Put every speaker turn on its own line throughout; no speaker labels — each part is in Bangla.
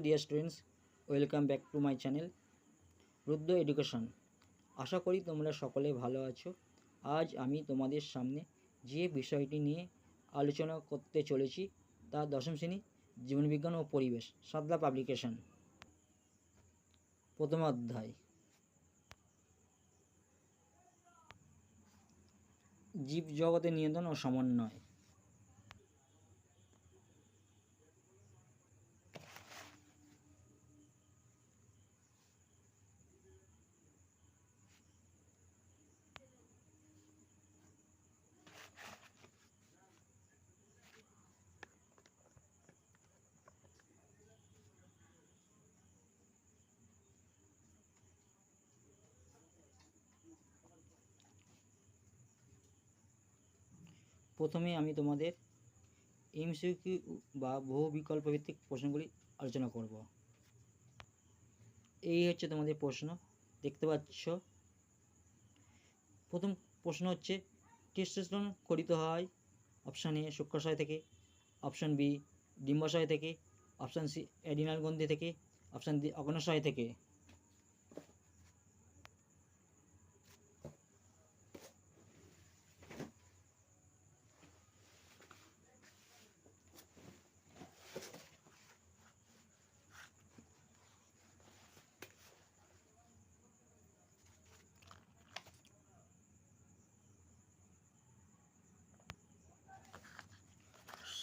Deer students, welcome back to my channel Rudra education. আশা করি তোমরা সকলে ভালো আছো। আজ আমি তোমাদের সামনে যে বিষয়টি নিয়ে আলোচনা করতে চলেছি তা দশম শ্রেণী জীবনবিজ্ঞান ও পরিবেশ, সাদলা পাবলিকেশন। প্রথম অধ্যায়, জীবজগতের নিয়ন্ত্রণ ও সমন্বয়। প্রথমে আমি তোমাদের এমসিকিউ বা বহু বিকল্প ভিত্তিক প্রশ্নগুলি আলোচনা করব। এই হচ্ছে তোমাদের প্রশ্ন, দেখতে পাচ্ছ। প্রথম প্রশ্ন হচ্ছে, টেস্টোস্টেরন খরিত হয় অপশান এ শুক্রাশয় থেকে, অপশান বি ডিম্বাশয় থেকে, অপশান সি অ্যাডিনাল গ্রন্থি থেকে, অপশান ডি অগ্ন্যাশয় থেকে।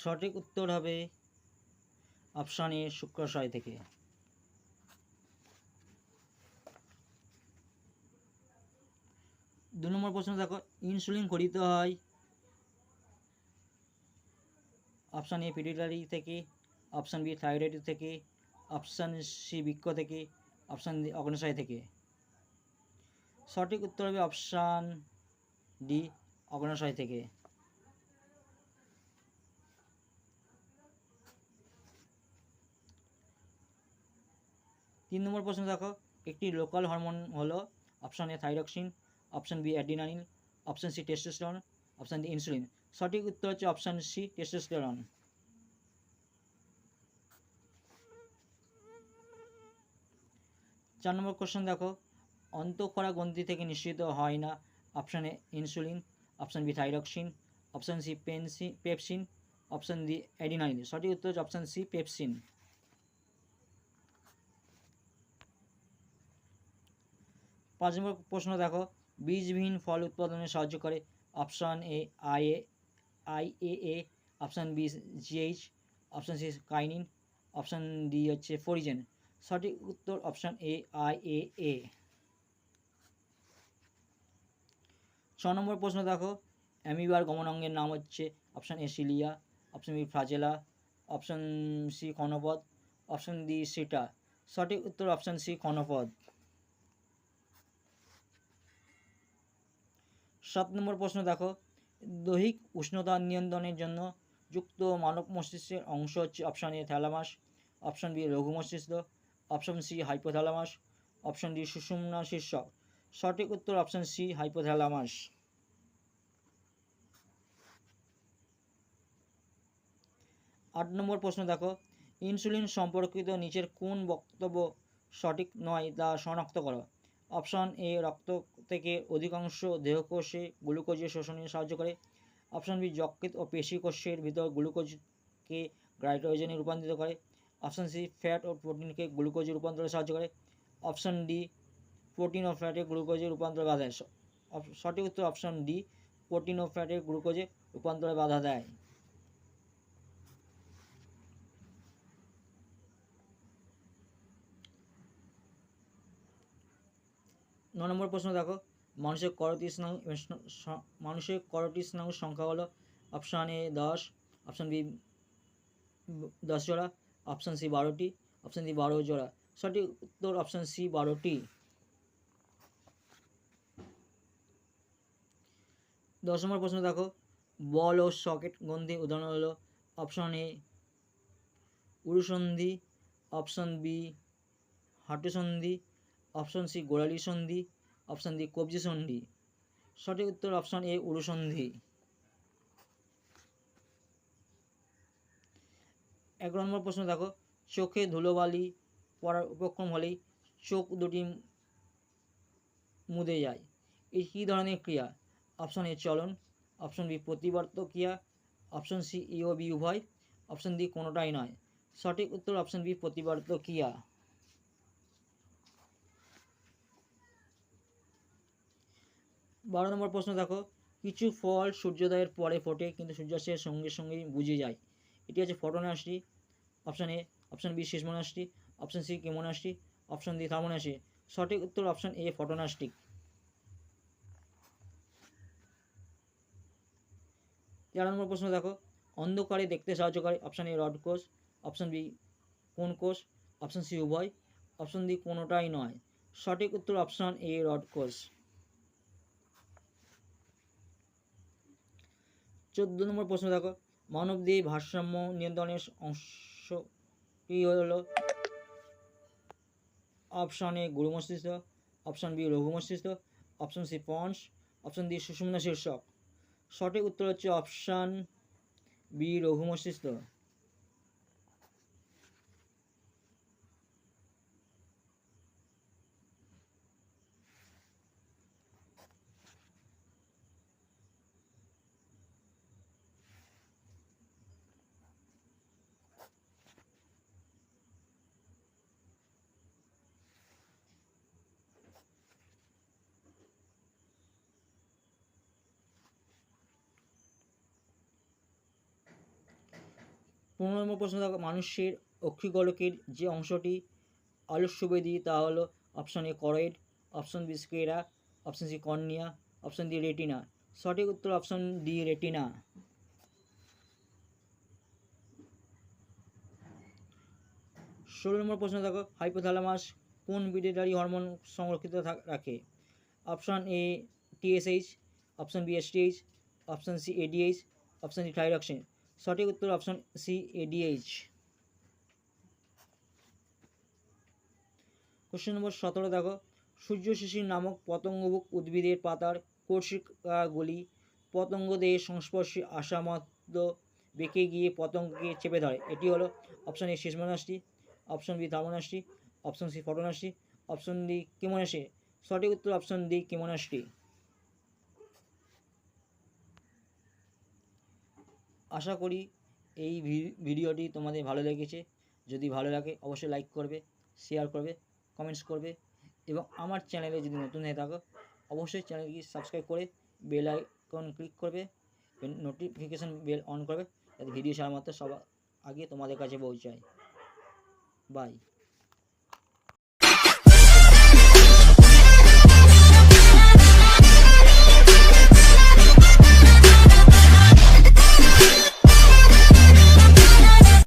সঠিক উত্তর হবে অপশান এ শুক্রাশয় থেকে। দু নম্বর প্রশ্ন দেখো, ইনসুলিন খরিত হয় অপশান এ পিটুইটারি থেকে, অপশান বি থাইরয়েড থেকে, অপশান সি বৃক্ক থেকে, অপশান ডি অগ্ন্যাশয় থেকে। সঠিক উত্তর হবে অপশান ডি অগ্ন্যাশয় থেকে। তিন নম্বর প্রশ্ন দেখো, একটি লোকাল হরমোন হলো option A thyroxine, option B adrenaline, option C testosterone, option D insulin. সঠিক উত্তর হচ্ছে option C testosterone. 4 number question দেখো, অন্তঃক্ষরা গ্রন্থি থেকে নিঃসৃত হয় না option A insulin, option B thyroxine, option C pepsin, option D adrenaline. সঠিক উত্তর হচ্ছে অপশান সি পেপসিন। 5 নম্বর প্রশ্ন দেখো, বীজবিহীন ফল উৎপাদনে সাহায্য করে option A IAA, option B GH, option C kinin, option D হচ্ছে ফরিজেন। সঠিক উত্তর অপশান এ আইএএ। 6 নম্বর প্রশ্ন দেখো, অ্যামিবার গমনাঙ্গের নাম হচ্ছে option A cilia, option B flagella, option C ক্ষণপদ, অপশান ডি সিটা। সঠিক উত্তর অপশান সি ক্ষণপদ। 7 নম্বর প্রশ্ন দেখো, দৈহিক উষ্ণতা নিয়ন্ত্রণের জন্য যুক্ত মানব মস্তিষ্কের অংশ হচ্ছে option A thalamus, option B লঘু মস্তিষ্ক, option C hypothalamus, option D সুষুম্না শীর্ষক। সঠিক উত্তর অপশান সি হাইপোথ্যালামাস। 8 নম্বর প্রশ্ন দেখো, ইনসুলিন সম্পর্কিত নিচের কোন বক্তব্য সঠিক নয় তা শনাক্ত করো। অপশান এ রক্ত থেকে অধিকাংশ দেহকোষে গ্লুকোজের শোষণে সাহায্য করে, অপশান বি যকৃৎ ও পেশি কোষের ভিতর গ্লুকোজকে গ্লাইকোজেনে রূপান্তরিত করে, অপশান সি ফ্যাট ও প্রোটিনকে গ্লুকোজে রূপান্তরে সাহায্য করে, অপশান ডি প্রোটিন ও ফ্যাটে গ্লুকোজে রূপান্তরে বাধা দেয়। সঠিক উত্তর অপশান ডি প্রোটিন ও ফ্যাটে গ্লুকোজে রূপান্তরে বাধা দেয়। 9 নম্বর প্রশ্ন দেখো, মানুষের করোটি স্নায়ুর সংখ্যা হলো অপশান এ 10, অপশান বি 10 জোড়া, অপশান সি 12টি, অপশান ডি 12 জোড়া। সঠিক উত্তর অপশান সি 12টি। 10 নম্বর প্রশ্ন দেখো, বল ও সকেট গ্রন্থির উদাহরণ হলো অপশান এ উরুসন্ধি, অপশান বি হাঁটু সন্ধি, অপশান সি গোড়ালি সন্ধি, অপশান ডি কবজি সন্ধি। সঠিক উত্তর অপশান এ উরুসন্ধি। 11 নম্বর প্রশ্ন দেখো, চোখে ধুলোবালি পড়ার উপক্রম হলেই চোখ দুটি মুদে যায়। এই কী ধরনের ক্রিয়া? অপশন এ চলন, অপশন বি প্রতিবর্ত ক্রিয়া, অপশন সি ই ও বি উভয়, অপশন ডি কোনোটাই নয়। সঠিক উত্তর অপশন বি প্রতিবর্ত ক্রিয়া। 12 নম্বর প্রশ্ন দেখো, কিছু ফল সূর্যোদয়ের পরে ফোটে কিন্তু সূর্যাস্তের সঙ্গে সঙ্গেই বুঝে যায়, এটি হচ্ছে photonasty. Option A, option B seismonasty, option C chemonasty, option D thermonasty. সঠিক উত্তর অপশন এ ফটোনাস্টিক। 13 নম্বর প্রশ্ন দেখো, অন্ধকারে দেখতে সাহায্য করে। অপশন এ রড কোষ, অপশন বি কোন কোষ, অপশন সি উভয়, অপশন ডি কোনোটাই নয়। সঠিক উত্তর অপশন এ রড কোষ। 14 নম্বর প্রশ্ন দেখো, মানবদেহে ভারসাম্য নিয়ন্ত্রণের অংশটি হলো। অপশন এ গুরু মস্তিষ্ক, অপশন বি লঘু মস্তিষ্ক, অপশন সি পঞ্চ, অপশন ডি সুষুম্না শীর্ষক। সঠিক উত্তর হচ্ছে অপশন বি লঘু মস্তিষ্ক। 15 নম্বর প্রশ্ন দেখো, মানুষের অক্ষিগোলকের যে অংশটি আলস্যবেদী তা হলো। Option A choroid, option B sclera, option C cornea, option D retina. সঠিক উত্তর অপশন ডি রেটিনা। 16 নম্বর প্রশ্ন দেখো, হাইপোথ্যালামাস কোন পিটুইটারি হরমোন সংরক্ষিত রাখে? Option A TSH, option B STH, option C ADH, option D thyroxine. সঠিক উত্তর option C ADH. Question number 17 দেখো, সূর্য শিশির নামক পতঙ্গভুক উদ্ভিদের পাতার কোষিকাগুলি পতঙ্গদের সংস্পর্শে আসা মাত্র বেঁকে গিয়ে পতঙ্গকে চেপে ধরে, এটি হলো। Option A seismonasty, option B thermonasty, option C photonasty, option D chemonasty. সঠিক উত্তর অপশন ডি কেমোনাস্টি। আশা করি এই ভিডিওটি তোমাদের ভালো লেগেছে। যদি ভালো লাগে অবশ্যই লাইক করবে, শেয়ার করবে, কমেন্টস করবে এবং আমার চ্যানেলে যদি নতুন হয়ে থাকো অবশ্যই চ্যানেলটি সাবস্ক্রাইব করে বেল আইকন ক্লিক করবে, নোটিফিকেশান বেল অন করবে যাতে ভিডিও ছাড়া মাত্র সবার আগে তোমাদের কাছে পৌঁছায়। বাই।